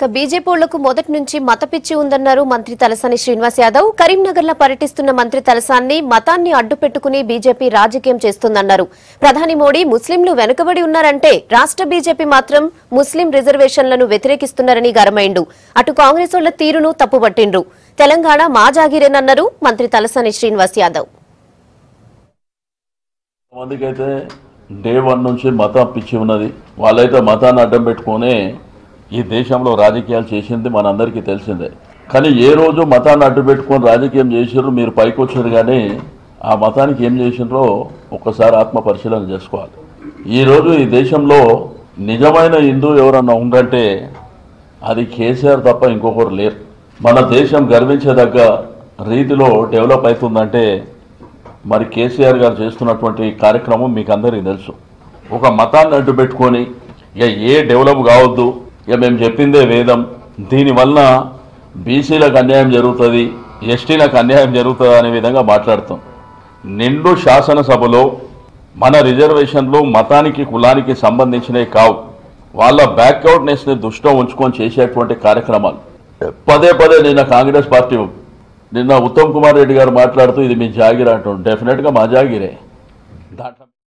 బీజేపీలకు మొదటి నుంచి మత పిచ్చి ఉందన్నారు మంత్రి తలసాని శ్రీనివాస్ యాదవ్. కరీంనగర్లో పర్యటిస్తున్న మంత్రి తలసాని మతాన్ని అడ్డుపెట్టుకుని బీజేపీ రాజకీయం చేస్తుందన్నారు. ప్రధాని మోడీ ముస్లింలు వెనుకబడి ఉన్నారంటే రాష్ట్ర బీజేపీ మాత్రం ముస్లిం రిజర్వేషన్లను వ్యతిరేకిస్తున్నారని గరమైండు. అటు కాంగ్రెస్ వాళ్ల తీరును తప్పుపట్టిండ్రు. తెలంగాణ మా జాగిరేనన్నారు మంత్రి తలసాని శ్రీనివాస్ యాదవ్. డే 1 నుంచి మతం పిచ్చి ఉన్నది. వాళ్ళైతే మతాన్ని అడ్డం పెట్టుకునే ఈ దేశంలో రాజకీయాలు చేసింది మనందరికీ తెలిసిందే. కానీ ఏ రోజు మతాన్ని అడ్డు పెట్టుకొని రాజకీయం చేసిర్రు, మీరు పైకి వచ్చారు, కానీ ఆ మతానికి ఏం చేసినారో ఒక్కసారి ఆత్మ పరిశీలన చేసుకోవాలి. ఈరోజు ఈ దేశంలో నిజమైన హిందూ ఎవరన్నా ఉందంటే అది కేసీఆర్ తప్ప ఇంకొకరు లేరు. మన దేశం గర్వించేదగ్గ రీతిలో డెవలప్ అవుతుందంటే మరి కేసీఆర్ గారు చేస్తున్నటువంటి కార్యక్రమం మీకు అందరికీ తెలుసు. ఒక మతాన్ని అడ్డు పెట్టుకొని ఇక ఏ డెవలప్ కావద్దు, ఇక మేము చెప్పిందే వేదం, దీనివల్ల బీసీలకు అన్యాయం జరుగుతుంది, ఎస్టీలకు అన్యాయం జరుగుతుంది అనే విధంగా మాట్లాడుతాం. నిండు శాసనసభలో మన రిజర్వేషన్లు మతానికి కులానికి సంబంధించినవి కావు, వాళ్ళ బ్యాక్వర్డ్నెస్ని దృష్టిలో ఉంచుకొని చేసేటువంటి కార్యక్రమాలు. పదే పదే నిన్న కాంగ్రెస్ పార్టీ నిన్న ఉత్తమ్ కుమార్ రెడ్డి గారు మాట్లాడుతూ ఇది మీ జాగిర అంటారు. డెఫినెట్గా మా జాగిరే. దాంట్లో